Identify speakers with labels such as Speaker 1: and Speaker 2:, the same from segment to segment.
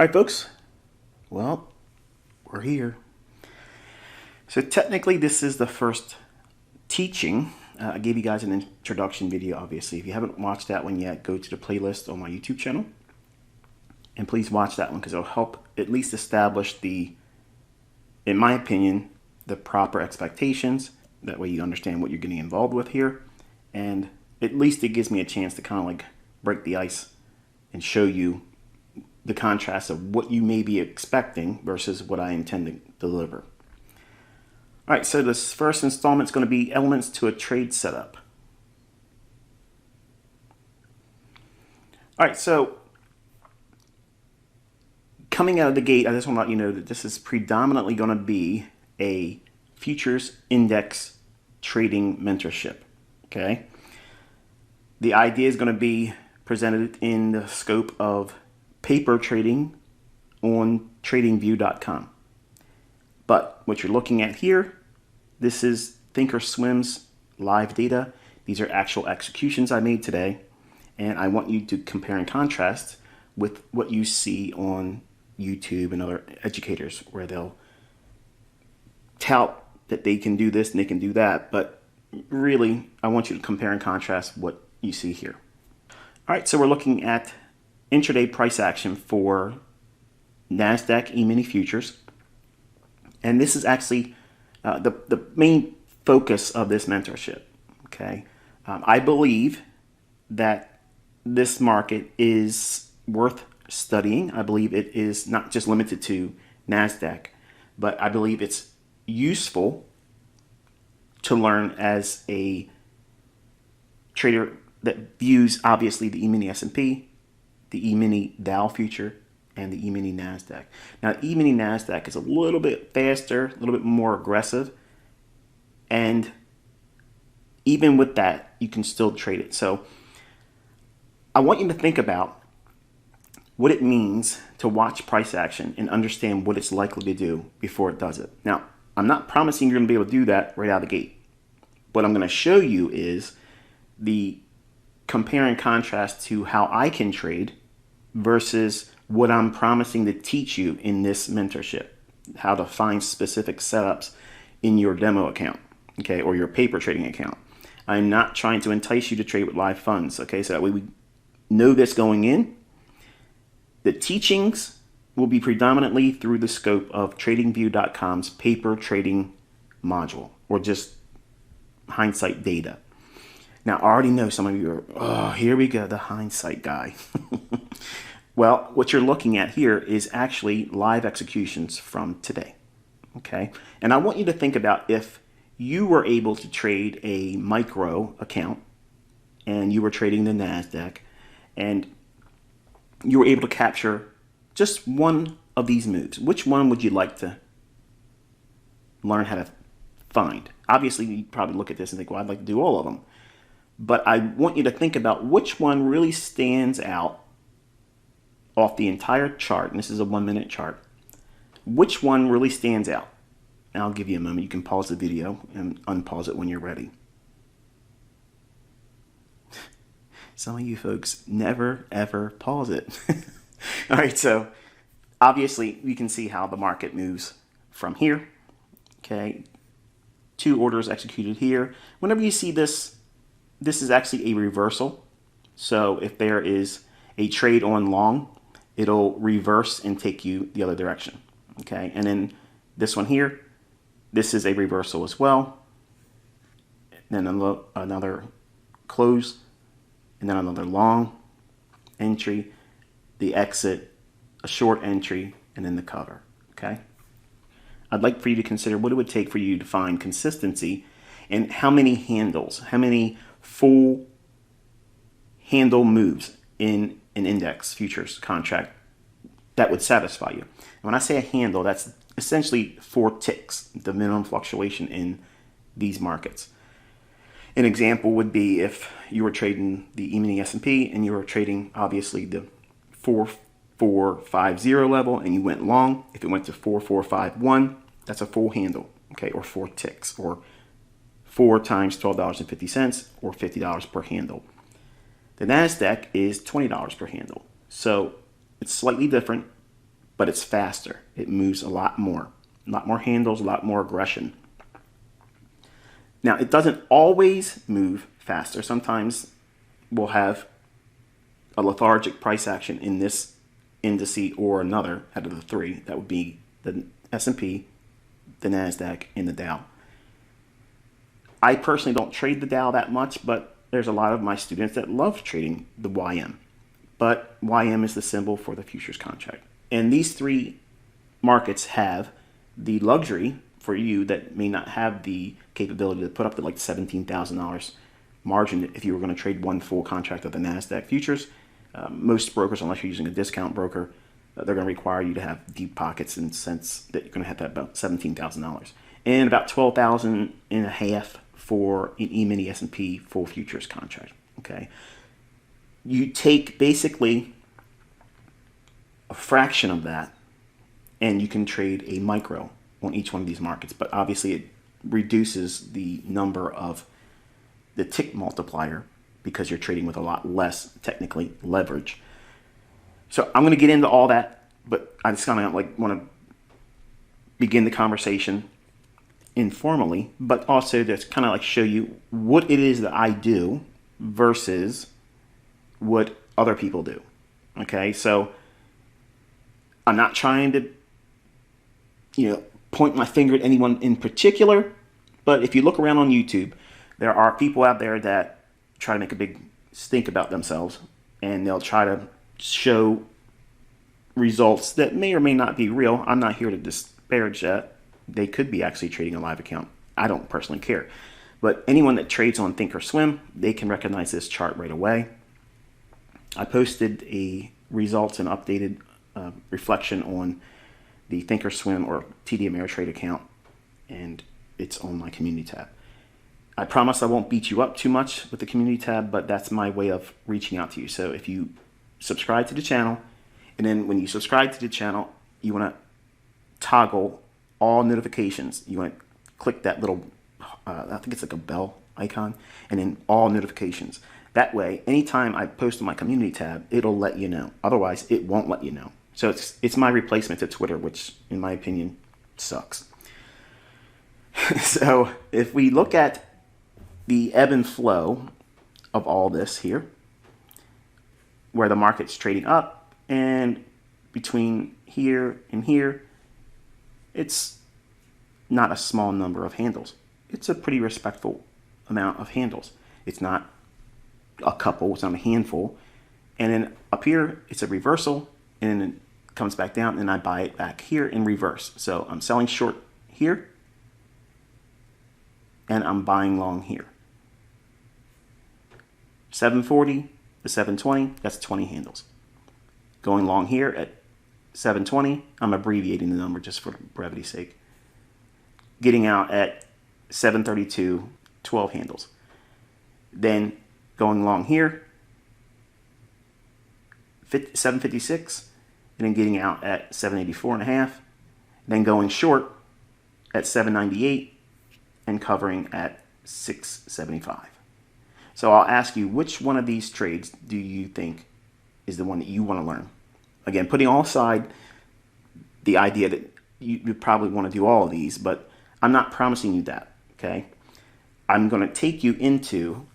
Speaker 1: All right, folks. Well, we're here. So technically, this is the first teaching. I gave you guys an introduction video, obviously. If you haven't watched that one yet, go to the playlist on my YouTube channel. And please watch that one because it'll help at least establish in my opinion, the proper expectations. That way you understand what you're getting involved with here. And at least it gives me a chance to kind of like break the ice and show you the contrast of what you may be expecting versus what I intend to deliver. All right, so this first installment is going to be elements to a trade setup. All right, so coming out of the gate, I just want to let you know that this is predominantly going to be a futures index trading mentorship, okay? The idea is going to be presented in the scope of paper trading on tradingview.com. But what you're looking at here, this is Thinkorswim's live data. These are actual executions I made today. And I want you to compare and contrast with what you see on YouTube and other educators where they'll tout that they can do this and they can do that. But really, I want you to compare and contrast what you see here. All right, so we're looking at intraday price action for NASDAQ E-mini futures. And this is actually the main focus of this mentorship, okay? I believe that this market is worth studying. I believe it is not just limited to NASDAQ, but I believe it's useful to learn as a trader that views obviously the E-mini S&P, the E-mini Dow future, and the E-mini NASDAQ. Now, E-mini NASDAQ is a little bit faster, a little bit more aggressive, and even with that, you can still trade it. So I want you to think about what it means to watch price action and understand what it's likely to do before it does it. Now, I'm not promising you're going to be able to do that right out of the gate. What I'm going to show you is the compare and contrast to how I can trade versus what I'm promising to teach you in this mentorship, how to find specific setups in your demo account, okay, or your paper trading account. I'm not trying to entice you to trade with live funds, okay, so that way we know this going in. The teachings will be predominantly through the scope of TradingView.com's paper trading module, or just hindsight data. Now, I already know some of you are, oh, here we go, the hindsight guy. Well, what you're looking at here is actually live executions from today, okay? And I want you to think about if you were able to trade a micro account and you were trading the NASDAQ and you were able to capture just one of these moves. Which one would you like to learn how to find? Obviously, you probably look at this and think, well, I'd like to do all of them. But I want you to think about which one really stands out off the entire chart, and this is a 1-minute chart. Which one really stands out? And I'll give you a moment. You can pause the video and unpause it when you're ready. Some of you folks never, ever pause it. All right, so obviously we can see how the market moves from here. Okay, 2 orders executed here. Whenever you see this, this is actually a reversal. So if there is a trade on long, it'll reverse and take you the other direction. Okay, and then this one here, this is a reversal as well. Then another close, and then another long entry, the exit, a short entry, and then the cover. Okay, I'd like for you to consider what it would take for you to find consistency and how many handles, how many full handle moves in an index futures contract that would satisfy you. And when I say a handle, that's essentially 4 ticks, the minimum fluctuation in these markets. An example would be if you were trading the E-mini S&P and you were trading obviously the 4450 level and you went long. If it went to 4451, that's a full handle, okay, or 4 ticks, or 4 times $12.50 or $50 per handle. The NASDAQ is $20 per handle. So it's slightly different. but it's faster. It moves a lot more handles, a lot more aggression. Now, it doesn't always move faster. Sometimes we'll have a lethargic price action in this indice or another out of the three. That would be the S&P, the NASDAQ, and the Dow. I personally don't trade the Dow that much, but there's a lot of my students that love trading the YM. But YM is the symbol for the futures contract. And these three markets have the luxury for you that may not have the capability to put up to like $17,000 margin if you were going to trade one full contract of the NASDAQ futures. Most brokers, unless you're using a discount broker, they're going to require you to have deep pockets in the sense that you're going to have about $17,000 and about $12,500 for an E-mini S&P full futures contract. Okay, you take basically a fraction of that, and you can trade a micro on each one of these markets. But obviously, it reduces the number of the tick multiplier because you're trading with a lot less technically leverage. So I'm going to get into all that, but I just kind of want to begin the conversation informally, but also to kind of show you what it is that I do versus what other people do. Okay, so I'm not trying to, point my finger at anyone in particular, but if you look around on YouTube, there are people out there that try to make a big stink about themselves, and they'll try to show results that may or may not be real. I'm not here to disparage that. They could be actually trading a live account. I don't personally care. But anyone that trades on Thinkorswim, they can recognize this chart right away. I posted a results and updated reflection on the Thinkorswim or TD Ameritrade account, and it's on my community tab. I promise I won't beat you up too much with the community tab, but that's my way of reaching out to you. So if you subscribe to the channel, and then when you subscribe to the channel, you want to toggle all notifications. You want to click that little, I think it's like a bell icon, and then all notifications. That way, anytime I post on my community tab, it'll let you know. Otherwise, it won't let you know. So it's my replacement to Twitter, which in my opinion sucks. So if we look at the ebb and flow of all this here, where the market's trading up, and between here and here, it's not a small number of handles. It's a pretty respectful amount of handles. It's not a couple, it's not a handful. And then up here, it's a reversal, and then it comes back down, and I buy it back here in reverse. So I'm selling short here, and I'm buying long here. 740 to 720, that's 20 handles. Going long here at 720, I'm abbreviating the number just for brevity's sake. Getting out at 732, 12 handles. Then going long here, 756, and then getting out at 784 and a half. Then going short at 798 and covering at 675. So I'll ask you, which one of these trades do you think is the one that you want to learn? Again, putting all aside the idea that you probably want to do all of these, but I'm not promising you that, okay? I'm going to take you into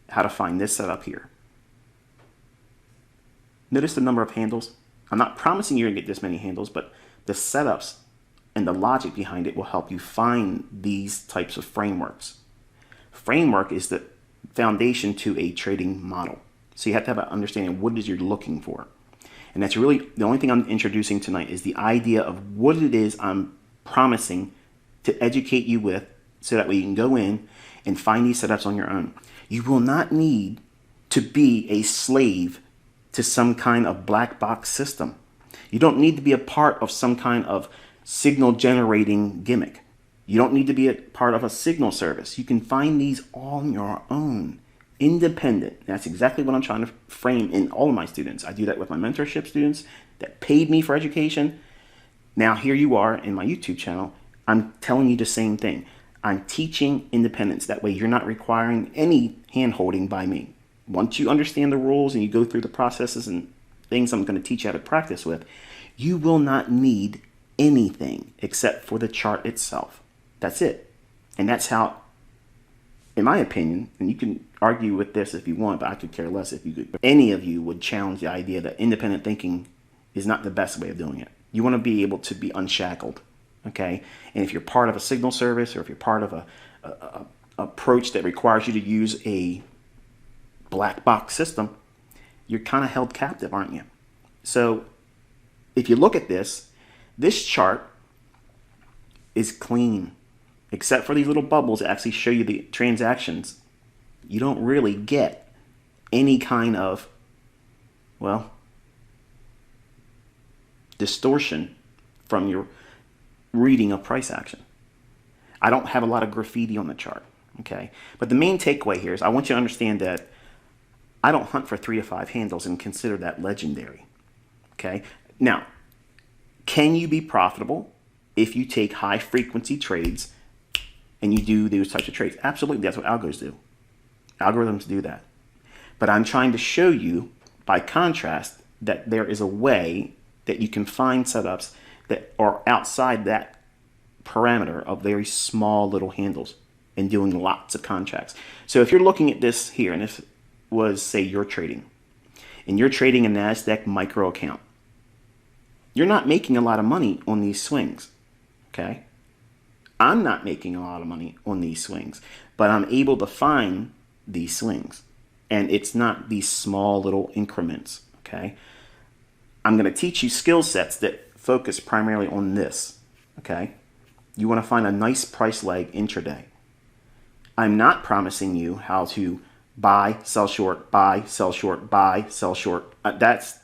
Speaker 1: how to find this setup here. Notice the number of handles. I'm not promising you're going to get this many handles, but the setups and the logic behind it will help you find these types of frameworks. Framework is the foundation to a trading model. So you have to have an understanding of what it is you're looking for. And that's really the only thing I'm introducing tonight is the idea of what it is I'm promising to educate you with, so that way you can go in and find these setups on your own. You will not need to be a slave to some kind of black box system. You don't need to be a part of some kind of signal generating gimmick. You don't need to be a part of a signal service. You can find these on your own, independent. That's exactly what I'm trying to frame in all of my students. I do that with my mentorship students that paid me for education. Now here you are in my YouTube channel. I'm telling you the same thing. I'm teaching independence. That way you're not requiring any hand-holding by me. Once you understand the rules and you go through the processes and things I'm going to teach you how to practice with, You will not need anything except for the chart itself. That's it. And that's how, in my opinion, and you can argue with this if you want, but I could care less if you could. Any of you would challenge the idea that independent thinking is not the best way of doing it. You want to be able to be unshackled, okay? And if you're part of a signal service, or if you're part of a approach that requires you to use a black box system, you're kind of held captive, aren't you? So if you look at this chart is clean, except for these little bubbles that actually show you the transactions. You don't really get any kind of, well, distortion from your reading of price action. I don't have a lot of graffiti on the chart, okay? But the main takeaway here is I want you to understand that I don't hunt for 3 to 5 handles and consider that legendary, okay? Now, can you be profitable if you take high frequency trades and you do those types of trades? Absolutely, that's what algos do. Algorithms do that. But I'm trying to show you, by contrast, that there is a way that you can find setups that are outside that parameter of very small little handles and doing lots of contracts. So if you're looking at this here, and this was, say, you're trading, and you're trading a NASDAQ micro account, you're not making a lot of money on these swings, okay? I'm not making a lot of money on these swings, but I'm able to find these swings, and it's not these small little increments, okay? I'm going to teach you skill sets that focus primarily on this, okay? You want to find a nice price leg intraday. I'm not promising you how to buy, sell short, buy, sell short, buy, sell short. That's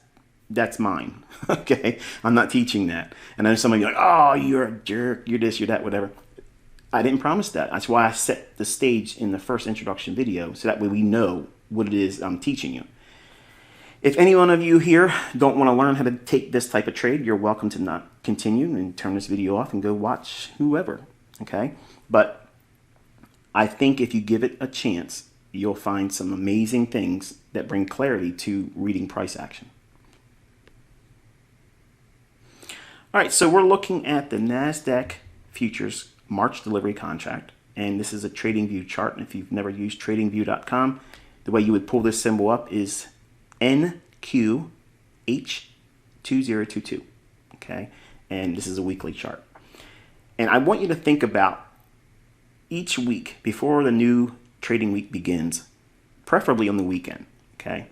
Speaker 1: mine, okay? I'm not teaching that. And then some of you are like, oh, you're a jerk, you're this, you're that, whatever. I didn't promise that. That's why I set the stage in the first introduction video, so that way we know what it is I'm teaching you. If any one of you here don't want to learn how to take this type of trade, you're welcome to not continue and turn this video off and go watch whoever, okay? But I think if you give it a chance, you'll find some amazing things that bring clarity to reading price action. All right, so we're looking at the NASDAQ futures March delivery contract, and this is a TradingView chart. And if you've never used TradingView.com, the way you would pull this symbol up is NQH2022, okay? And this is a weekly chart. And I want you to think about each week before the new trading week begins, preferably on the weekend, okay?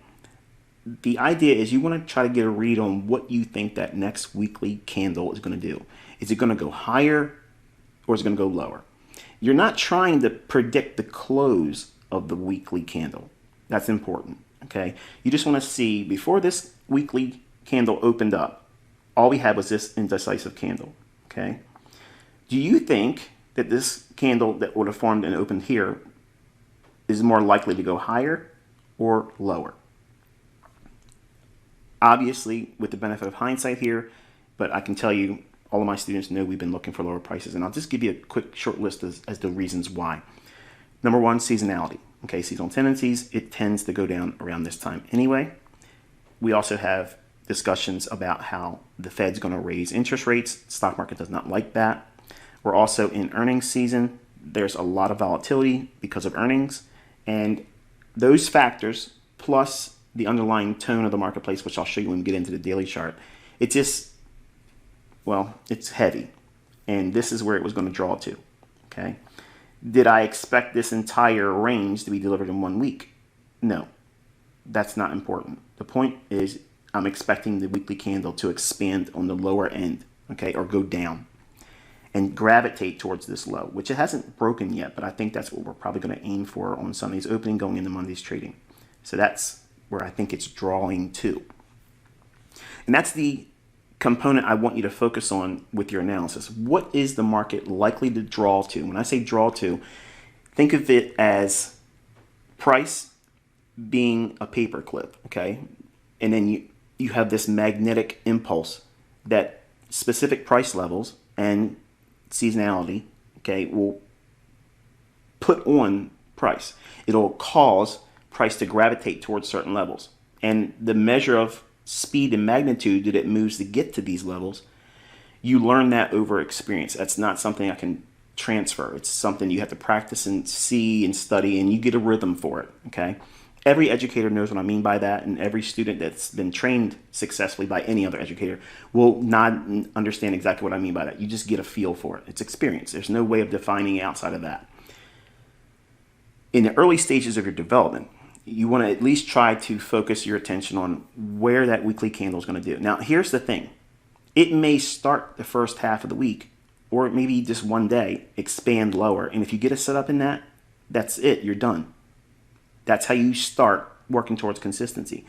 Speaker 1: The idea is you want to try to get a read on what you think that next weekly candle is going to do. Is it going to go higher or is it going to go lower? You're not trying to predict the close of the weekly candle. That's important, okay? You just want to see, before this weekly candle opened up, all we had was this indecisive candle, okay? Do you think that this candle that would have formed and opened here is more likely to go higher or lower? Obviously, with the benefit of hindsight here, but I can tell you, all of my students know we've been looking for lower prices, and I'll just give you a quick short list as the reasons why. Number one, seasonality. Okay, seasonal tendencies, it tends to go down around this time anyway. We also have discussions about how the Fed's going to raise interest rates. Stock market does not like that. We're also in earnings season. There's a lot of volatility because of earnings, and those factors plus the underlying tone of the marketplace, which I'll show you when we get into the daily chart, it just, well, it's heavy. And this is where it was going to draw to, okay? Did I expect this entire range to be delivered in 1 week? No, that's not important. The point is I'm expecting the weekly candle to expand on the lower end, okay, or go down and gravitate towards this low, which it hasn't broken yet, but I think that's what we're probably going to aim for on Sunday's opening going into Monday's trading. So that's where I think it's drawing to. And that's the component I want you to focus on with your analysis. What is the market likely to draw to? When I say draw to, think of it as price being a paper clip, okay? And then you have this magnetic impulse that specific price levels and seasonality, okay, will put on price. It'll cause price to gravitate towards certain levels. And the measure of speed and magnitude that it moves to get to these levels, you learn that over experience. That's not something I can transfer. It's something you have to practice and see and study, and you get a rhythm for it, okay? Every educator knows what I mean by that, and every student that's been trained successfully by any other educator will not understand exactly what I mean by that. You just get a feel for it. It's experience. There's no way of defining it outside of that. In the early stages of your development, you want to at least try to focus your attention on where that weekly candle is going to do. Now, here's the thing. It may start the first half of the week, or maybe just one day, expand lower. And if you get a setup in that, that's it. You're done. That's how you start working towards consistency.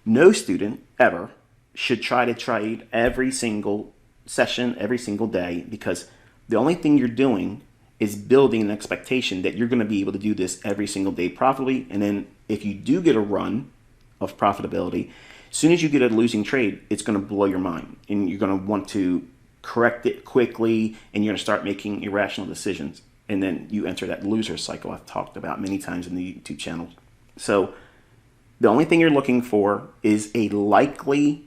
Speaker 1: No student ever should try to trade every single session, every single day, because the only thing you're doing is building an expectation that you're going to be able to do this every single day profitably. And then if you do get a run of profitability, as soon as you get a losing trade, it's going to blow your mind, and you're going to want to correct it quickly, and you're going to start making irrational decisions. And then you enter that loser cycle I've talked about many times in the YouTube channel. So the only thing you're looking for is a likely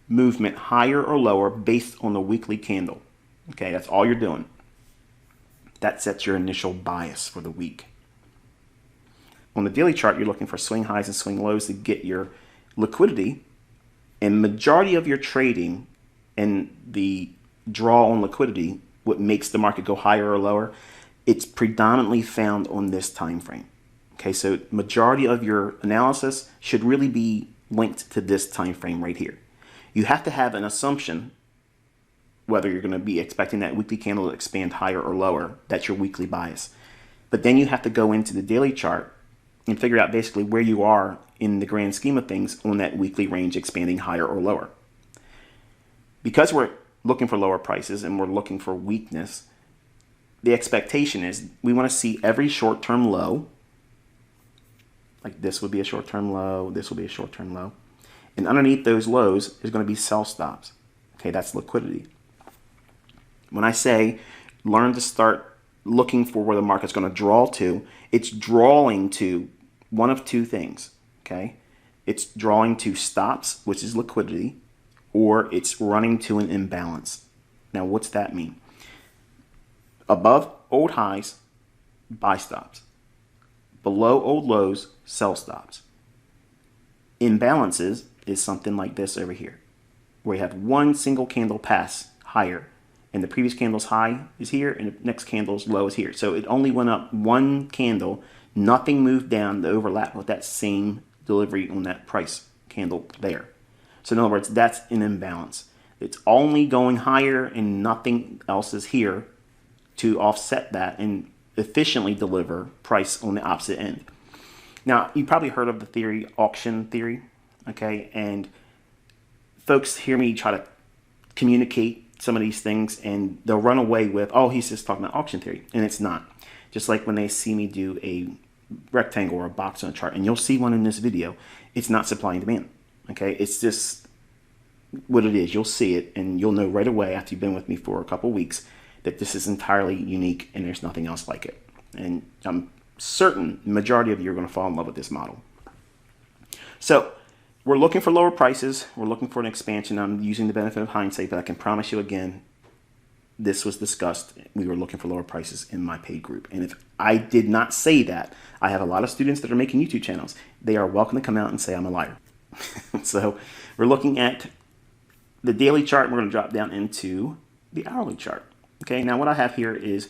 Speaker 1: movement higher or lower based on the weekly candle. Okay, that's all you're doing. That sets your initial bias for the week. On the daily chart, you're looking for swing highs and swing lows to get your liquidity, and majority of your trading and the draw on liquidity, what makes the market go higher or lower, it's predominantly found on this time frame. Okay, so majority of your analysis should really be linked to this time frame right here. You have to have an assumption whether you're going to be expecting that weekly candle to expand higher or lower. That's your weekly bias. But then you have to go into the daily chart and figure out basically where you are in the grand scheme of things on that weekly range expanding higher or lower. Because we're looking for lower prices and we're looking for weakness, the expectation is we want to see every short-term low, like this would be a short-term low, this will be a short-term low, and underneath those lows is going to be sell stops. Okay, that's liquidity. When I say learn to start looking for where the market's going to draw to, it's drawing to one of two things, okay? It's drawing to stops, which is liquidity, or it's running to an imbalance. Now, what's that mean? Above old highs, buy stops. Below old lows, sell stops. Imbalances is something like this over here, where you have one single candle pass higher, and the previous candle's high is here, and the next candle's low is here. So it only went up one candle, nothing moved down to overlap with that same delivery on that price candle there. So in other words, that's an imbalance. It's only going higher and nothing else is here to offset that and efficiently deliver price on the opposite end. Now, you probably heard of the theory, auction theory, okay? And folks hear me try to communicate some of these things and they'll run away with, oh, he's just talking about auction theory. And it's not. Just like when they see me do a rectangle or a box on a chart, and you'll see one in this video, it's not supply and demand, okay? It's just what it is. You'll see it and you'll know right away after you've been with me for a couple weeks that this is entirely unique and there's nothing else like it. And I'm certain the majority of you are going to fall in love with this model. So we're looking for lower prices. We're looking for an expansion. I'm using the benefit of hindsight, but I can promise you again, this was discussed. We were looking for lower prices in my paid group. And if I did not say that, I have a lot of students that are making YouTube channels. They are welcome to come out and say I'm a liar. So we're looking at the daily chart, and we're going to drop down into the hourly chart. Okay, now what I have here is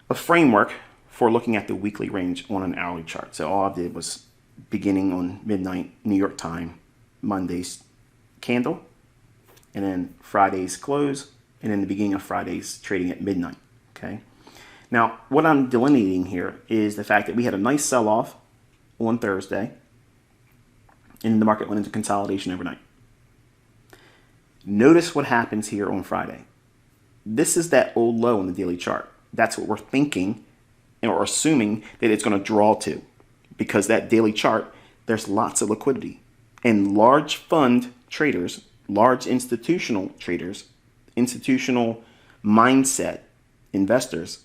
Speaker 1: a framework for looking at the weekly range on an hourly chart. So all I did was beginning on midnight New York time, Monday's candle, and then Friday's close, and then the beginning of Friday's trading at midnight. Okay. Now, what I'm delineating here is the fact that we had a nice sell-off on Thursday, and the market went into consolidation overnight. Notice what happens here on Friday. This is that old low in the daily chart. That's what we're thinking or assuming that it's going to draw to, because that daily chart, there's lots of liquidity. And large fund traders, large institutional traders, institutional mindset investors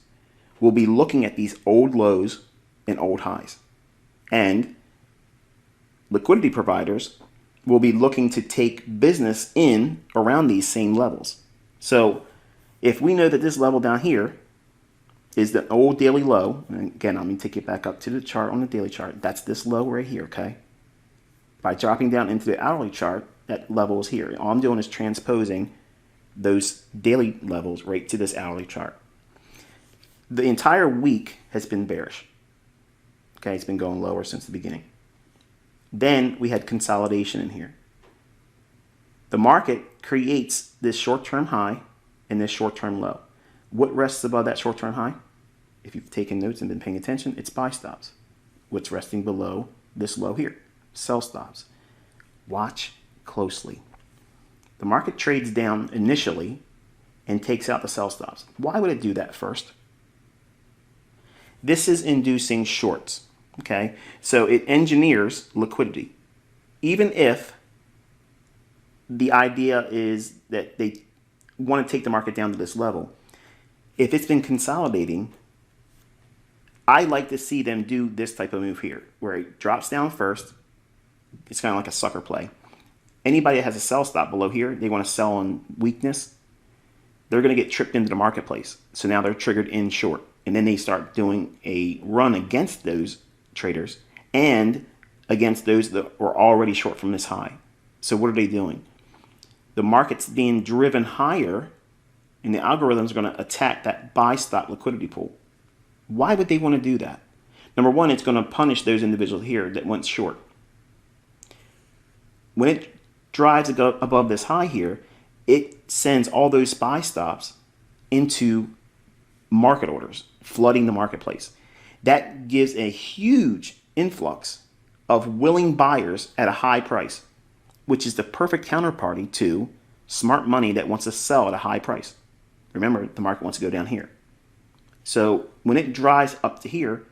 Speaker 1: will be looking at these old lows and old highs. And liquidity providers will be looking to take business in around these same levels. So if we know that this level down here is the old daily low, and again, I'm going to take you back up to the chart on the daily chart. That's this low right here, okay? By dropping down into the hourly chart, that level is here. All I'm doing is transposing those daily levels right to this hourly chart. The entire week has been bearish. Okay, it's been going lower since the beginning. Then we had consolidation in here. The market creates this short-term high and this short-term low. What rests above that short-term high? If you've taken notes and been paying attention, it's buy stops. What's resting below this low here? Sell stops. Watch closely. The market trades down initially and takes out the sell stops. Why would it do that first? This is inducing shorts. Okay, so it engineers liquidity. Even if the idea is that they want to take the market down to this level, if it's been consolidating, I like to see them do this type of move here, where it drops down first. It's kind of like a sucker play. Anybody that has a sell stop below here, they want to sell on weakness, they're going to get tripped into the marketplace. So now they're triggered in short. And then they start doing a run against those traders and against those that were already short from this high. So what are they doing? The market's being driven higher, and the algorithms are going to attack that buy stop liquidity pool. Why would they want to do that? Number one, it's going to punish those individuals here that went short. When it drives above this high here, it sends all those buy stops into market orders, flooding the marketplace. That gives a huge influx of willing buyers at a high price, which is the perfect counterparty to smart money that wants to sell at a high price. Remember, the market wants to go down here. So when it drives up to here,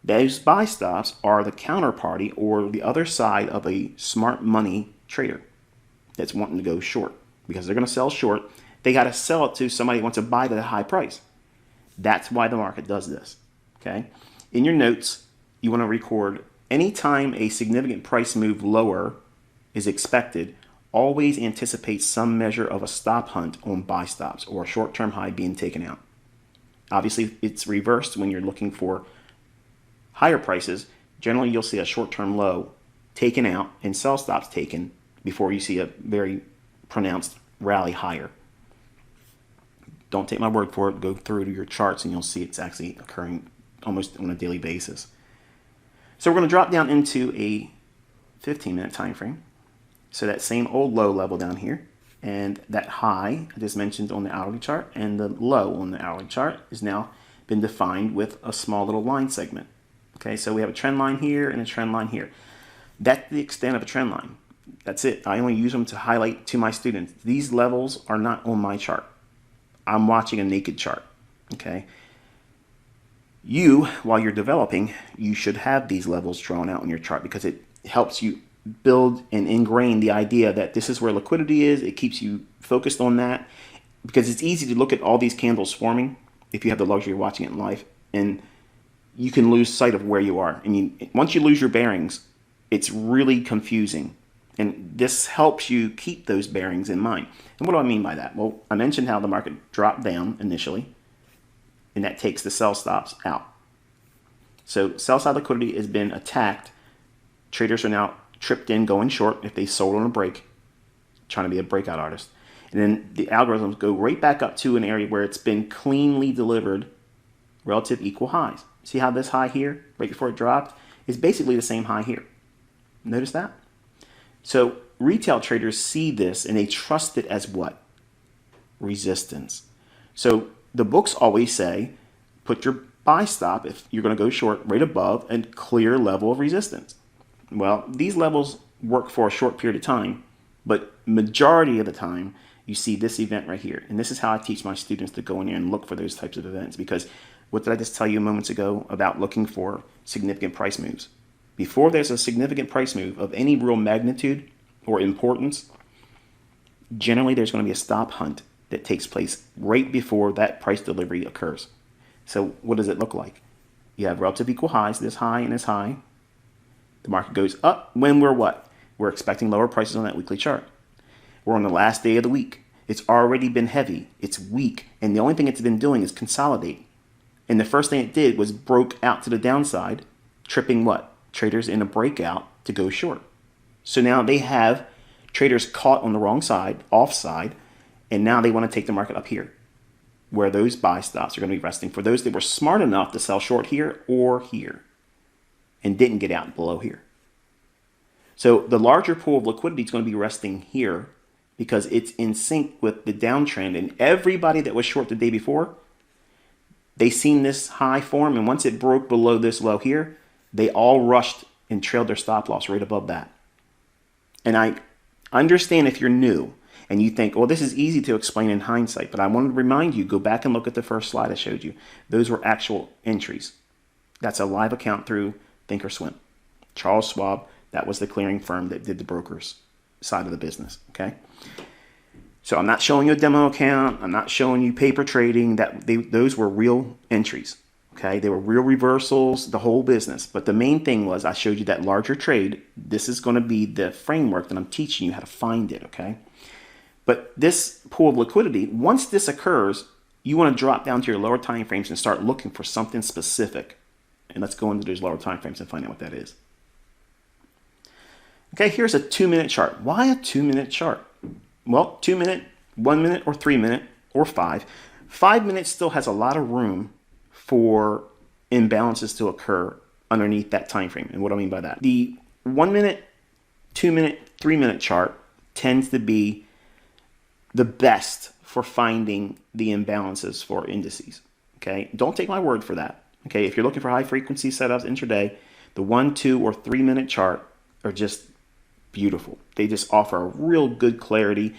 Speaker 1: those buy stops are the counterparty or the other side of a smart money trader that's wanting to go short, because they're going to sell short. They got to sell it to somebody who wants to buy it at a high price. That's why the market does this. Okay. In your notes, you want to record anytime a significant price move lower is expected, always anticipate some measure of a stop hunt on buy stops or a short-term high being taken out. Obviously, it's reversed when you're looking for higher prices. Generally, you'll see a short-term low taken out and sell stops taken before you see a very pronounced rally higher. Don't take my word for it. Go through to your charts and you'll see it's actually occurring almost on a daily basis. So we're going to drop down into a 15-minute time frame. So that same old low level down here, and that high I just mentioned on the hourly chart and the low on the hourly chart is now been defined with a small little line segment. Okay, so we have a trend line here and a trend line here. That's the extent of a trend line. That's it. I only use them to highlight to my students. These levels are not on my chart. I'm watching a naked chart. Okay. You, while you're developing, you should have these levels drawn out on your chart because it helps you build and ingrain the idea that this is where liquidity is. It keeps you focused on that because it's easy to look at all these candles forming if you have the luxury of watching it in live, and you can lose sight of where you are. I mean, once you lose your bearings, it's really confusing. And this helps you keep those bearings in mind. And what do I mean by that? Well, I mentioned how the market dropped down initially, and that takes the sell stops out. So sell side liquidity has been attacked. Traders are now tripped in going short if they sold on a break, trying to be a breakout artist. And then the algorithms go right back up to an area where it's been cleanly delivered relative equal highs. See how this high here, right before it dropped, is basically the same high here. Notice that? So retail traders see this and they trust it as what? Resistance. So the books always say, put your buy stop, if you're going to go short, right above a clear level of resistance. Well, these levels work for a short period of time, but majority of the time you see this event right here. And this is how I teach my students to go in there and look for those types of events, because what did I just tell you moments ago about looking for significant price moves? Before there's a significant price move of any real magnitude or importance, generally there's going to be a stop hunt that takes place right before that price delivery occurs. So what does it look like? You have relative equal highs, this high and this high. The market goes up when we're what? We're expecting lower prices on that weekly chart. We're on the last day of the week. It's already been heavy. It's weak. And the only thing it's been doing is consolidate. And the first thing it did was broke out to the downside, tripping what? Traders in a breakout to go short. So now they have traders caught on the wrong side, offside, and now they want to take the market up here, where those buy stops are going to be resting for those that were smart enough to sell short here or here and didn't get out below here. So the larger pool of liquidity is going to be resting here because it's in sync with the downtrend, and everybody that was short the day before, they seen this high form, and once it broke below this low here, they all rushed and trailed their stop loss right above that. And I understand if you're new and you think, well, this is easy to explain in hindsight, but I want to remind you, go back and look at the first slide I showed you. Those were actual entries. That's a live account through Thinkorswim. Charles Schwab, that was the clearing firm that did the brokers side of the business, okay? So I'm not showing you a demo account. I'm not showing you paper trading. Those were real entries, okay? They were real reversals, the whole business. But the main thing was I showed you that larger trade. This is going to be the framework that I'm teaching you how to find it, okay? But this pool of liquidity, once this occurs, you want to drop down to your lower time frames and start looking for something specific. And let's go into those lower time frames and find out what that is. Okay, here's a 2-minute chart. Why a 2-minute chart? Well, 2 minute, 1 minute, or 3 minute, or 5. 5 minutes still has a lot of room for imbalances to occur underneath that time frame. And what do I mean by that? The 1 minute, 2 minute, 3 minute chart tends to be the best for finding the imbalances for indices. Okay, don't take my word for that. Okay, if you're looking for high frequency setups intraday, the 1, 2, or 3 minute chart are just beautiful. They just offer a real good clarity.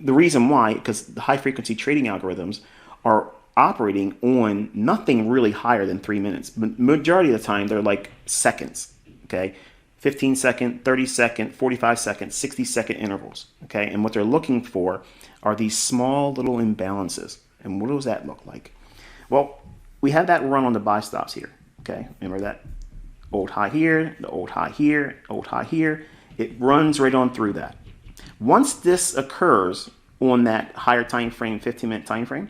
Speaker 1: The reason why, because the high frequency trading algorithms are operating on nothing really higher than 3 minutes. But majority of the time, they're like seconds, okay? 15 second, 30 second, 45 second, 60 second intervals, okay? And what they're looking for are these small little imbalances. And what does that look like? Well, we have that run on the buy stops here, okay? Remember that old high here, the old high here, old high here. It runs right on through that. Once this occurs on that higher time frame, 15-minute time frame,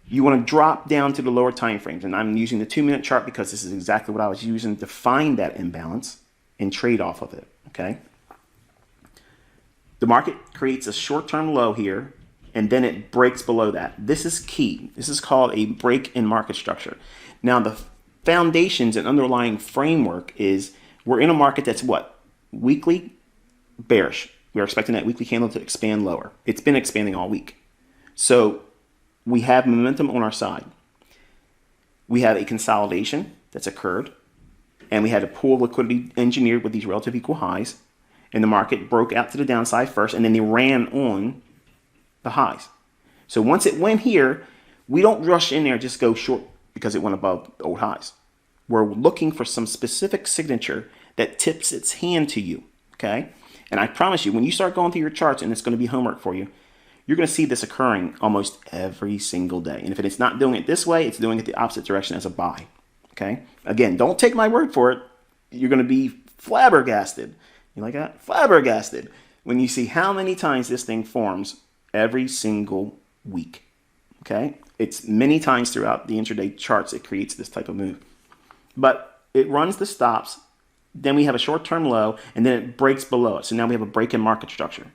Speaker 1: you want to drop down to the lower time frames. And I'm using the 2-minute chart because this is exactly what I was using to find that imbalance and trade off of it, okay? The market creates a short-term low here, and then it breaks below that. This is key. This is called a break in market structure. Now, the foundations and underlying framework is we're in a market that's what? Weekly bearish. We're expecting that weekly candle to expand lower. It's been expanding all week. So we have momentum on our side. We have a consolidation that's occurred, and we had a pool of liquidity engineered with these relative equal highs, and the market broke out to the downside first, and then they ran on the highs. So once it went here, we don't rush in there and just go short because it went above the old highs. We're looking for some specific signature that tips its hand to you, okay? And I promise you, when you start going through your charts, and it's going to be homework for you, you're going to see this occurring almost every single day. And if it's not doing it this way, it's doing it the opposite direction as a buy, okay? Again, don't take my word for it. You're going to be flabbergasted. You like that? Flabbergasted when you see how many times this thing forms every single week, okay? It's many times throughout the intraday charts it creates this type of move. But it runs the stops, then we have a short-term low, and then it breaks below it. So now we have a break in market structure,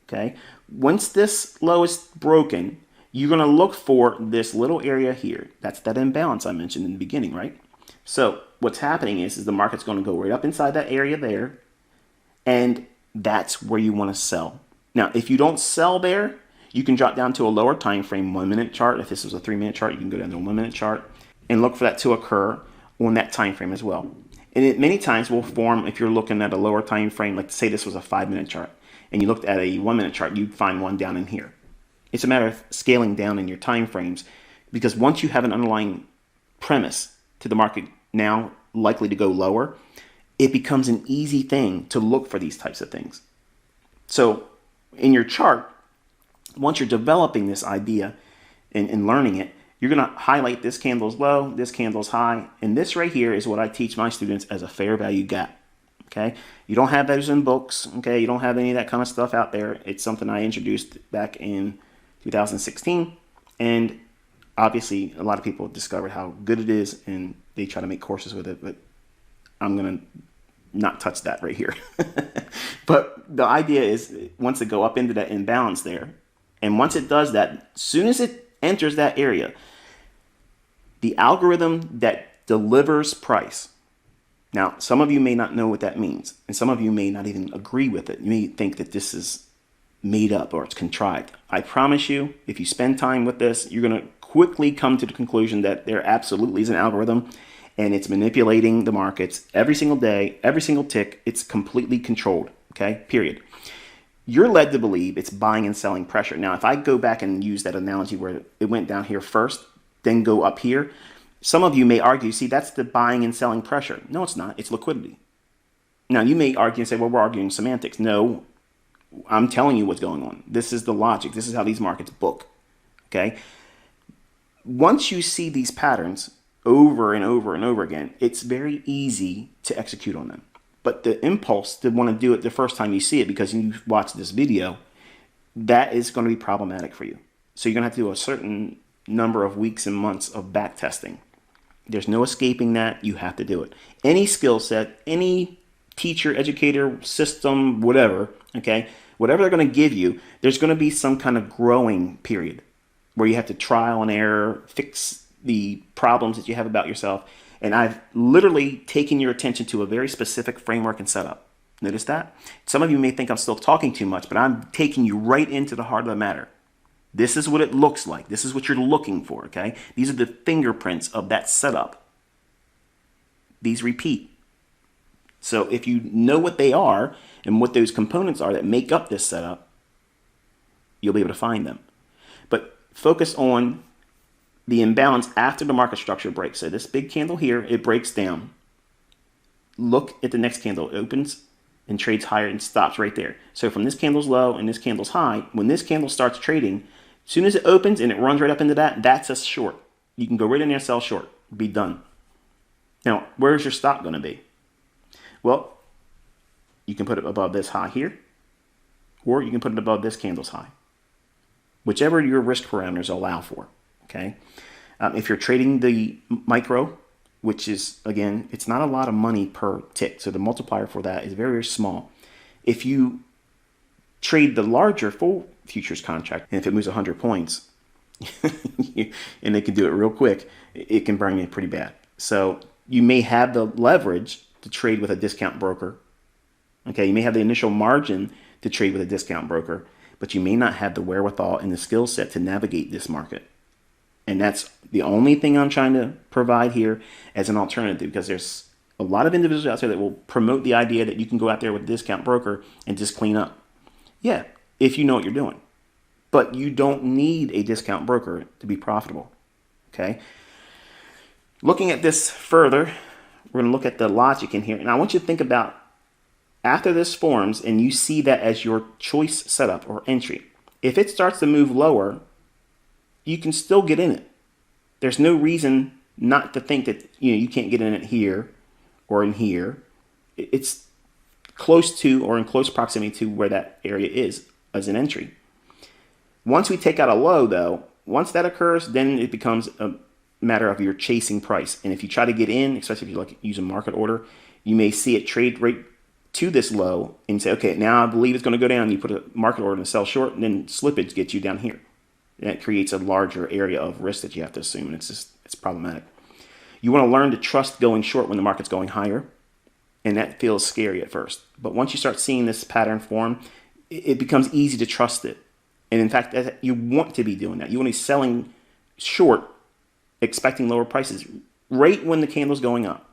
Speaker 1: okay? Once this low is broken, you're going to look for this little area here. That's that imbalance I mentioned in the beginning, right? So what's happening is the market's going to go right up inside that area there, and that's where you want to sell. Now, if you don't sell there, you can drop down to a lower time frame 1 minute chart. If this was a 3-minute chart, you can go down to a 1 minute chart and look for that to occur on that time frame as well. And it many times will form if you're looking at a lower time frame, like say this was a 5-minute chart, and you looked at a 1 minute chart, you'd find one down in here. It's a matter of scaling down in your time frames, because once you have an underlying premise to the market now likely to go lower, it becomes an easy thing to look for these types of things. So in your chart, once you're developing this idea and learning it, you're going to highlight this candle's low, this candle's high, and this right here is what I teach my students as a fair value gap. Okay, you don't have those in books. Okay, you don't have any of that kind of stuff out there. It's something I introduced back in 2016, and obviously a lot of people discovered how good it is, and they try to make courses with it. But I'm gonna not touch that right here. But the idea is, once it go up into that imbalance there, and once it does that, as soon as it enters that area, the algorithm that delivers price. Now, some of you may not know what that means, and some of you may not even agree with it. You may think that this is made up or it's contrived. I promise you, if you spend time with this, you're going to quickly come to the conclusion that there absolutely is an algorithm, and it's manipulating the markets every single day, every single tick. It's completely controlled, okay, period. You're led to believe it's buying and selling pressure. Now, if I go back and use that analogy where it went down here first, then go up here, some of you may argue, see, that's the buying and selling pressure. No, it's not. It's liquidity. Now, you may argue and say, well, we're arguing semantics. No, I'm telling you what's going on. This is the logic. This is how these markets book. Okay? Once you see these patterns over and over and over again, it's very easy to execute on them. But the impulse to want to do it the first time you see it because you watched this video, that is going to be problematic for you. So you're going to have to do a certain number of weeks and months of back testing. There's no escaping that. You have to do it. Any skill set, any teacher, educator, system, whatever, okay, whatever they're going to give you, there's going to be some kind of growing period where you have to trial and error, fix the problems that you have about yourself. And I've literally taken your attention to a very specific framework and setup. Notice that? Some of you may think I'm still talking too much, but I'm taking you right into the heart of the matter. This is what it looks like. This is what you're looking for, okay? These are the fingerprints of that setup. These repeat. So if you know what they are and what those components are that make up this setup, you'll be able to find them. But focus on the imbalance after the market structure breaks. So this big candle here, it breaks down. Look at the next candle. It opens and trades higher and stops right there. So from this candle's low and this candle's high, when this candle starts trading, as soon as it opens and it runs right up into that, that's a short. You can go right in there, sell short, be done. Now, where's your stop going to be? Well, you can put it above this high here, or you can put it above this candle's high. Whichever your risk parameters allow for, okay? If you're trading the micro, which is, again, it's not a lot of money per tick, so the multiplier for that is very, very small. If you trade the larger full futures contract, and if it moves 100 points, and they can do it real quick, it can burn you pretty bad. So you may have the leverage to trade with a discount broker. Okay, you may have the initial margin to trade with a discount broker, but you may not have the wherewithal and the skill set to navigate this market. And that's the only thing I'm trying to provide here as an alternative, because there's a lot of individuals out there that will promote the idea that you can go out there with a discount broker and just clean up. Yeah, if you know what you're doing. But you don't need a discount broker to be profitable. Okay? Looking at this further, we're going to look at the logic in here. And I want you to think about after this forms and you see that as your choice setup or entry. If it starts to move lower, you can still get in it. There's no reason not to think that you can't get in it here or in here. It's close to or in close proximity to where that area is as an entry. Once we take out a low, though, once that occurs, then it becomes a matter of your chasing price. And if you try to get in, especially if you like use a market order, you may see it trade right to this low and say, okay, now I believe it's going to go down. You put a market order and sell short, and then slippage gets you down here. And that creates a larger area of risk that you have to assume, and it's problematic. You want to learn to trust going short when the market's going higher, and that feels scary at first. But once you start seeing this pattern form, it becomes easy to trust it. And in fact, you want to be doing that. You want to be selling short, expecting lower prices right when the candle's going up.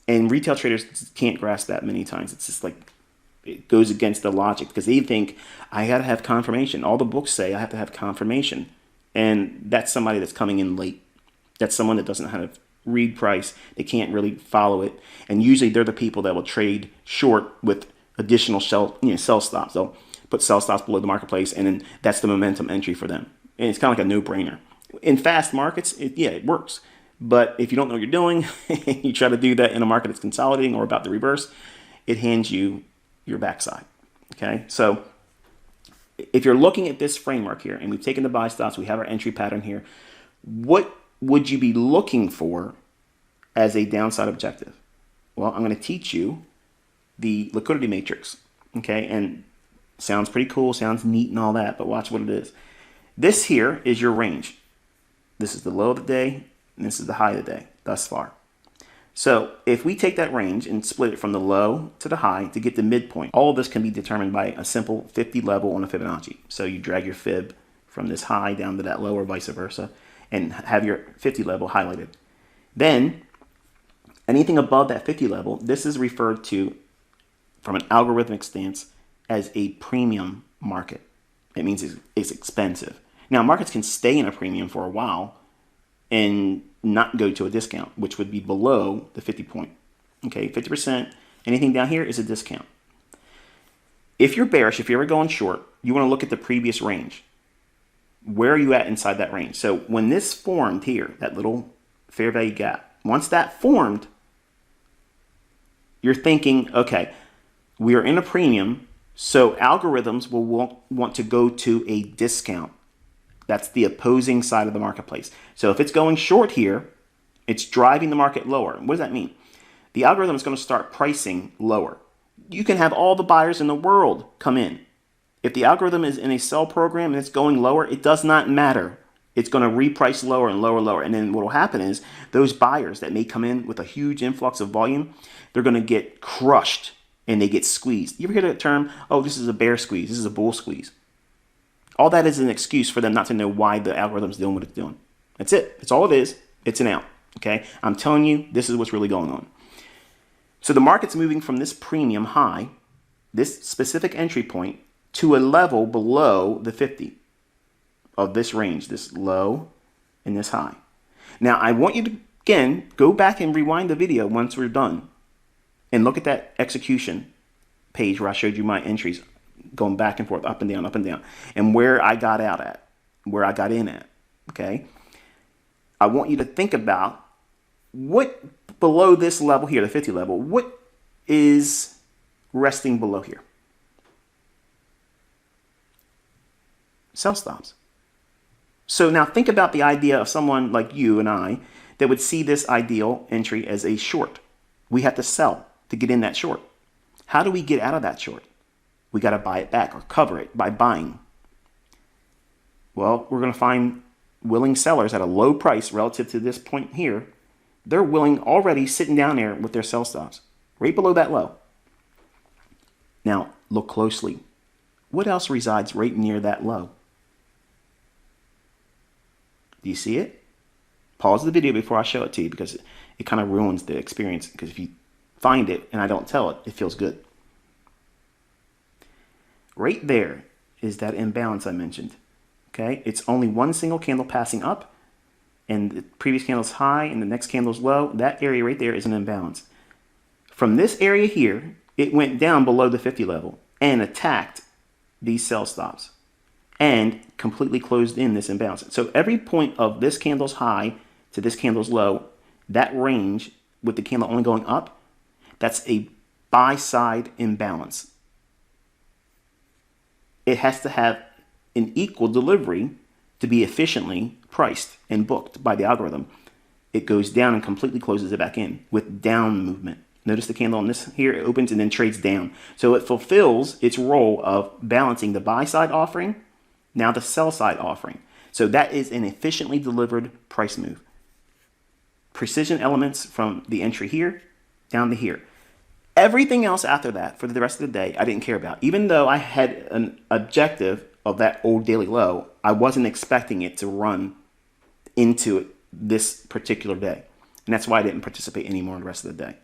Speaker 1: And retail traders can't grasp that many times. It's just like it goes against the logic because they think I got to have confirmation. All the books say I have to have confirmation. And that's somebody that's coming in late. That's someone that doesn't know how to read price. They can't really follow it. And usually they're the people that will trade short with additional sell stops. They'll put sell stops below the marketplace, and then that's the momentum entry for them. And it's kind of like a no-brainer. In fast markets, it works. But if you don't know what you're doing, you try to do that in a market that's consolidating or about to reverse, it hands you your backside. Okay, so if you're looking at this framework here, and we've taken the buy stops, we have our entry pattern here, what would you be looking for as a downside objective? Well, I'm going to teach you the liquidity matrix. Okay, and sounds pretty cool, sounds neat and all that, but watch what it is. This here is your range. This is the low of the day, and this is the high of the day thus far. So if we take that range and split it from the low to the high to get the midpoint, all of this can be determined by a simple 50 level on a Fibonacci. So you drag your fib from this high down to that low or vice versa and have your 50 level highlighted. Then anything above that 50 level, this is referred to from an algorithmic stance as a premium market. It means it's expensive. Now markets can stay in a premium for a while and not go to a discount, which would be below the 50 point. Okay, 50%, anything down here is a discount. If you're bearish, if you're ever going short, you want to look at the previous range. Where are you at inside that range? So when this formed here, that little fair value gap, once that formed, you're thinking, okay, we are in a premium, so algorithms will want to go to a discount. That's the opposing side of the marketplace. So if it's going short here, it's driving the market lower. What does that mean? The algorithm is going to start pricing lower. You can have all the buyers in the world come in. If the algorithm is in a sell program and it's going lower, it does not matter. It's going to reprice lower and lower and lower. And then what will happen is those buyers that may come in with a huge influx of volume, they're going to get crushed and they get squeezed. You ever hear that term? Oh, this is a bear squeeze. This is a bull squeeze. All that is an excuse for them not to know why the algorithm's doing what it's doing. That's it. That's all it is. It's an out. Okay? I'm telling you, this is what's really going on. So the market's moving from this premium high, this specific entry point, to a level below the 50 of this range, this low and this high. Now, I want you to, again, go back and rewind the video once we're done and look at that execution page where I showed you my entries going back and forth, up and down, and where I got out at, where I got in at, okay? I want you to think about what below this level here, the 50 level, what is resting below here? Sell stops. So now think about the idea of someone like you and I that would see this ideal entry as a short. We have to sell to get in that short. How do we get out of that short? We got to buy it back or cover it by buying. Well, we're going to find willing sellers at a low price relative to this point here. They're willing already sitting down there with their sell stops right below that low. Now, look closely. What else resides right near that low? Do you see it? Pause the video before I show it to you because it kind of ruins the experience. Because if you find it and I don't tell it, it feels good. Right there is that imbalance I mentioned. Okay, it's only one single candle passing up, and the previous candle's high and the next candle's low. That area right there is an imbalance. From this area here, it went down below the 50 level and attacked these sell stops and completely closed in this imbalance. So every point of this candle's high to this candle's low, that range with the candle only going up, that's a buy side imbalance. It has to have an equal delivery to be efficiently priced and booked by the algorithm. It goes down and completely closes it back in with down movement. Notice the candle on this here, it opens and then trades down. So it fulfills its role of balancing the buy side offering, now the sell side offering. So that is an efficiently delivered price move. Precision elements from the entry here down to here. Everything else after that for the rest of the day, I didn't care about. Even though I had an objective of that old daily low, I wasn't expecting it to run into this particular day. And that's why I didn't participate anymore the rest of the day.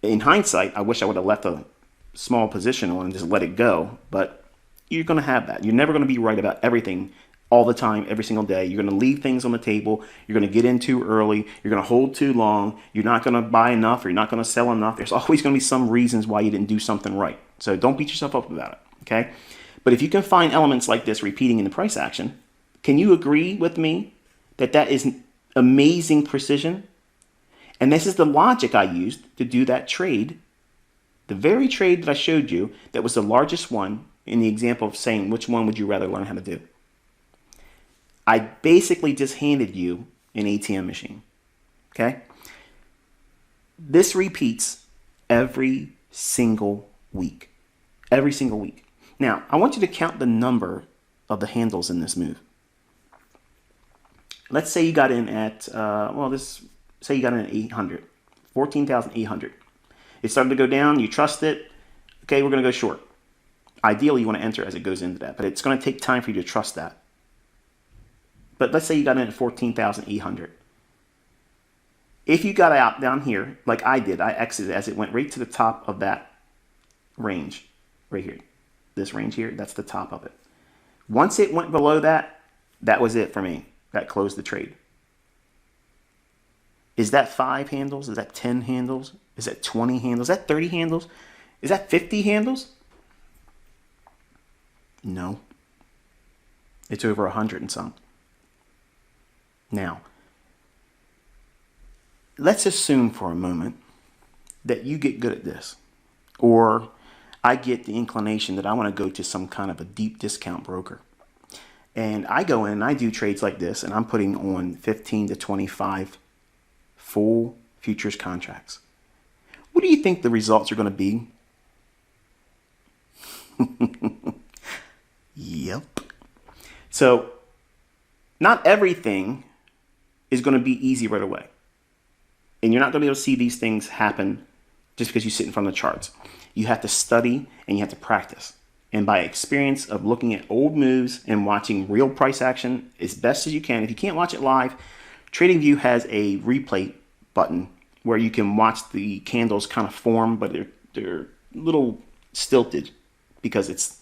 Speaker 1: In hindsight, I wish I would have left a small position on and just let it go. But you're going to have that. You're never going to be right about everything all the time, every single day. You're going to leave things on the table. You're going to get in too early. You're going to hold too long. You're not going to buy enough or you're not going to sell enough. There's always going to be some reasons why you didn't do something right. So don't beat yourself up about it, okay? But if you can find elements like this repeating in the price action, can you agree with me that that is amazing precision? And this is the logic I used to do that trade The very trade that I showed you that was the largest one in the example of saying which one would you rather learn how to do. I basically just handed you an ATM machine. Okay? This repeats every single week. Every single week. Now, I want you to count the number of the handles in this move. Let's say you got in at, say you got in at 800, 14,800. It started to go down, you trust it. Okay, we're going to go short. Ideally, you want to enter as it goes into that, but it's going to take time for you to trust that. But let's say you got in at 14,800. If you got out down here, like I did, I exited as it went right to the top of that range, right here. This range here, that's the top of it. Once it went below that, that was it for me. That closed the trade. Is that 5 handles? Is that 10 handles? Is that 20 handles? Is that 30 handles? Is that 50 handles? No. It's over 100 and some. Now, let's assume for a moment that you get good at this, or I get the inclination that I want to go to some kind of a deep discount broker. And I go in and I do trades like this, and I'm putting on 15 to 25 full futures contracts. What do you think the results are going to be? Yep. So, not everything is going to be easy right away. And you're not going to be able to see these things happen just because you sit in front of the charts. You have to study and you have to practice. And by experience of looking at old moves and watching real price action as best as you can. If you can't watch it live, TradingView has a replay button where you can watch the candles kind of form, but they're a little stilted because it's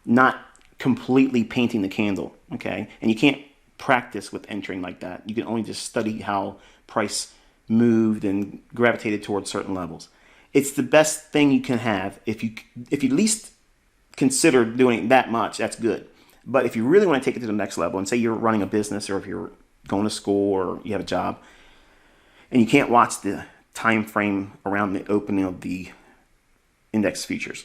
Speaker 1: not completely painting the candle, okay? And you can't practice with entering like that. You can only just study how price moved and gravitated towards certain levels. It's the best thing you can have. If you at least consider doing that much, that's good. But if you really want to take it to the next level, and say you're running a business, or if you're going to school, or you have a job, and you can't watch the time frame around the opening of the index futures,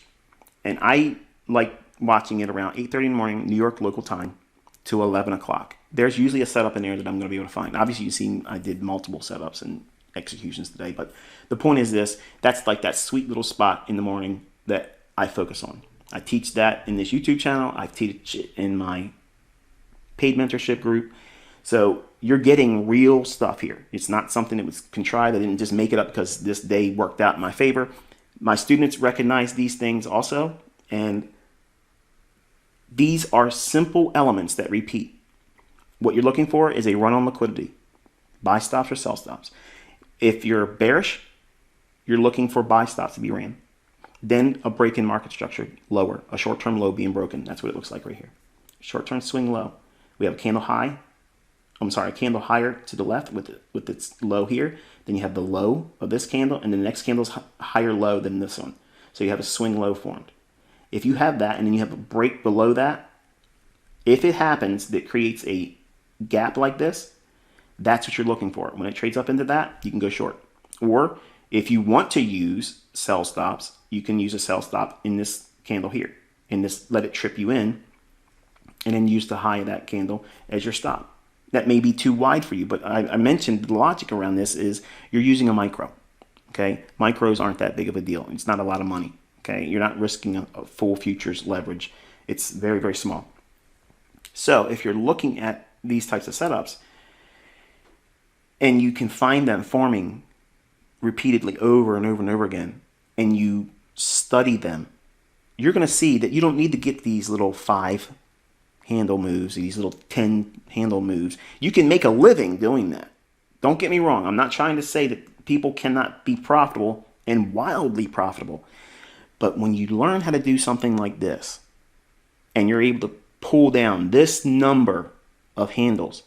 Speaker 1: and I like watching it around 8:30 in the morning, New York local time, to 11 o'clock. There's usually a setup in there that I'm going to be able to find. Obviously, you've seen I did multiple setups and executions today, but the point is this: that's like that sweet little spot in the morning that I focus on. I teach that in this YouTube channel. I teach it in my paid mentorship group. So you're getting real stuff here. It's not something that was contrived. I didn't just make it up because this day worked out in my favor. My students recognize these things also, and these are simple elements that repeat. What you're looking for is a run on liquidity, buy stops or sell stops. If you're bearish, you're looking for buy stops to be ran. Then a break in market structure, lower, a short-term low being broken. That's what it looks like right here. Short-term swing low. We have a candle high. A candle higher to the left with its low here. Then you have the low of this candle, and the next candle's higher low than this one. So you have a swing low formed. If you have that, and then you have a break below that, if it happens that creates a gap like this, that's what you're looking for. When it trades up into that, you can go short. Or if you want to use sell stops, you can use a sell stop in this candle here, and this let it trip you in, and then use the high of that candle as your stop. That may be too wide for you, but I mentioned the logic around this is you're using a micro. Okay, micros aren't that big of a deal. It's not a lot of money. Okay, you're not risking a full futures leverage. It's very, very small. So if you're looking at these types of setups, and you can find them forming repeatedly over and over and over again, and you study them, you're going to see that you don't need to get these little 5 handle moves, these little 10 handle moves. You can make a living doing that. Don't get me wrong. I'm not trying to say that people cannot be profitable and wildly profitable. But when you learn how to do something like this, and you're able to pull down this number of handles,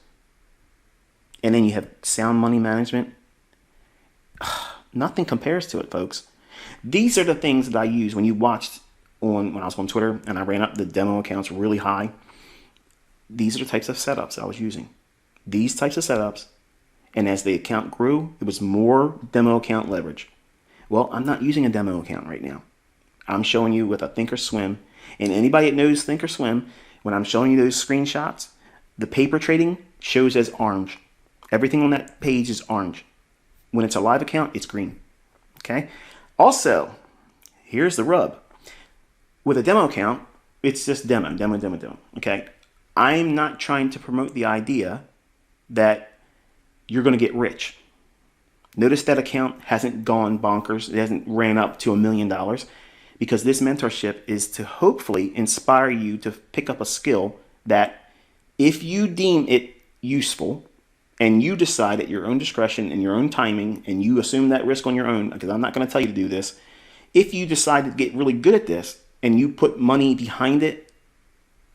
Speaker 1: and then you have sound money management, nothing compares to it, folks. These are the things that I use when you watched when I was on Twitter and I ran up the demo accounts really high. These are the types of setups I was using. These types of setups, and as the account grew, it was more demo account leverage. Well, I'm not using a demo account right now. I'm showing you with a Thinkorswim. And anybody that knows Thinkorswim, when I'm showing you those screenshots, the paper trading shows as orange. Everything on that page is orange. When it's a live account, it's green. Okay? Also, here's the rub. With a demo account, it's just demo. Okay? I'm not trying to promote the idea that you're going to get rich. Notice that account hasn't gone bonkers. It hasn't ran up to $1 million, because this mentorship is to hopefully inspire you to pick up a skill that, if you deem it useful and you decide at your own discretion and your own timing, and you assume that risk on your own, because I'm not going to tell you to do this, if you decide to get really good at this and you put money behind it,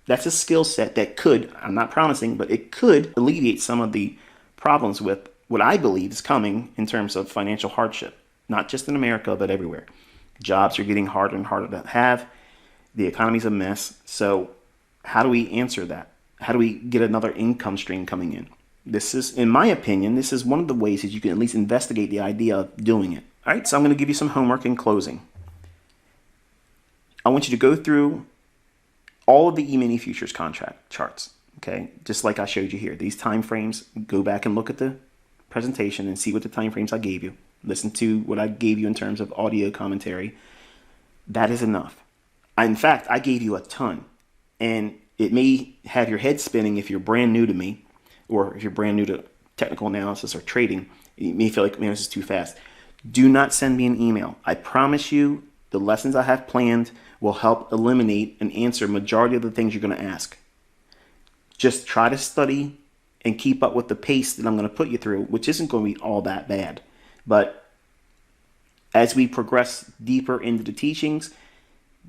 Speaker 1: that's a skill set that could, I'm not promising, but it could alleviate some of the problems with what I believe is coming in terms of financial hardship, not just in America, but everywhere. Jobs are getting harder and harder to have. The economy's a mess. So how do we answer that? How do we get another income stream coming in? This is, in my opinion, this is one of the ways that you can at least investigate the idea of doing it. All right, so I'm going to give you some homework in closing. I want you to go through all of the E-mini futures contract charts, okay? Just like I showed you here. These time frames, go back and look at the presentation and see what the time frames I gave you. Listen to what I gave you in terms of audio commentary. That is enough. In fact, I gave you a ton. And it may have your head spinning if you're brand new to me, or if you're brand new to technical analysis or trading. You may feel like, man, this is too fast. Do not send me an email. I promise you the lessons I have planned will help eliminate and answer majority of the things you're going to ask. Just try to study and keep up with the pace that I'm going to put you through, which isn't going to be all that bad. But as we progress deeper into the teachings,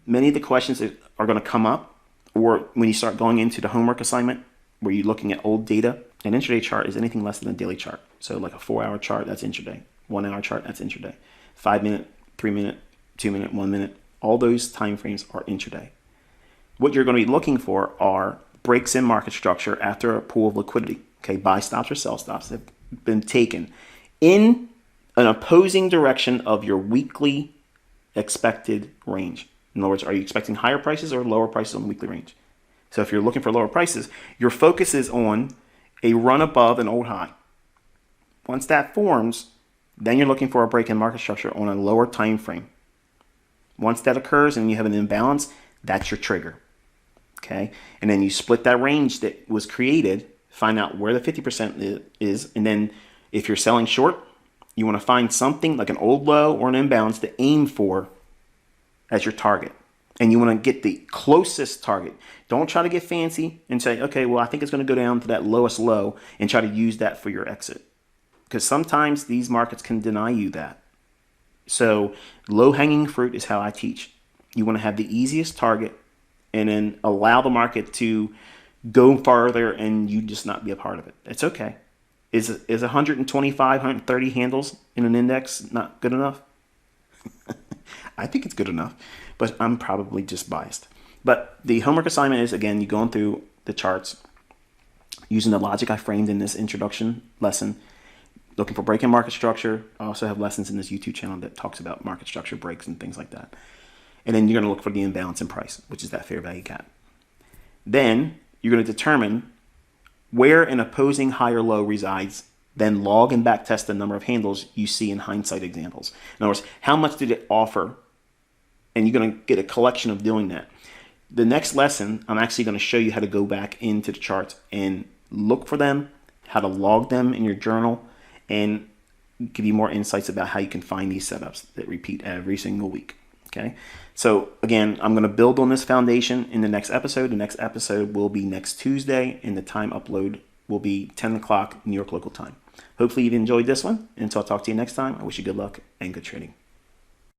Speaker 1: many of the questions that are going to come up, or when you start going into the homework assignment, where you're looking at old data, an intraday chart is anything less than a daily chart. So like a 4-hour chart, that's intraday. 1-hour chart, that's intraday. 5-minute, 3-minute, 2-minute, 1 minute, all those time frames are intraday. What you're going to be looking for are breaks in market structure after a pool of liquidity. Okay, buy stops or sell stops have been taken in an opposing direction of your weekly expected range. In other words, are you expecting higher prices or lower prices on the weekly range? So if you're looking for lower prices, your focus is on a run above an old high. Once that forms, then you're looking for a break in market structure on a lower time frame. Once that occurs and you have an imbalance, that's your trigger. Okay? And then you split that range that was created, find out where the 50% is, and then if you're selling short, you want to find something like an old low or an imbalance to aim for as your target. And you want to get the closest target. Don't try to get fancy and say, okay, well, I think it's going to go down to that lowest low, and try to use that for your exit. Because sometimes these markets can deny you that. So low-hanging fruit is how I teach. You want to have the easiest target and then allow the market to go farther and you just not be a part of it. It's okay. Is 125, 130 handles in an index not good enough? I think it's good enough, but I'm probably just biased. But the homework assignment is, again, you going through the charts using the logic I framed in this introduction lesson, looking for break in market structure. I also have lessons in this YouTube channel that talks about market structure breaks and things like that. And then you're going to look for the imbalance in price, which is that fair value gap. Then you're going to determine where an opposing high or low resides, then log and backtest the number of handles you see in hindsight examples. In other words, how much did it offer? And you're going to get a collection of doing that. The next lesson, I'm actually going to show you how to go back into the charts and look for them, how to log them in your journal, and give you more insights about how you can find these setups that repeat every single week. Okay. So again, I'm going to build on this foundation in the next episode. The next episode will be next Tuesday, and the time upload will be 10 o'clock New York local time. Hopefully you've enjoyed this one. Until I talk to you next time, I wish you good luck and good trading.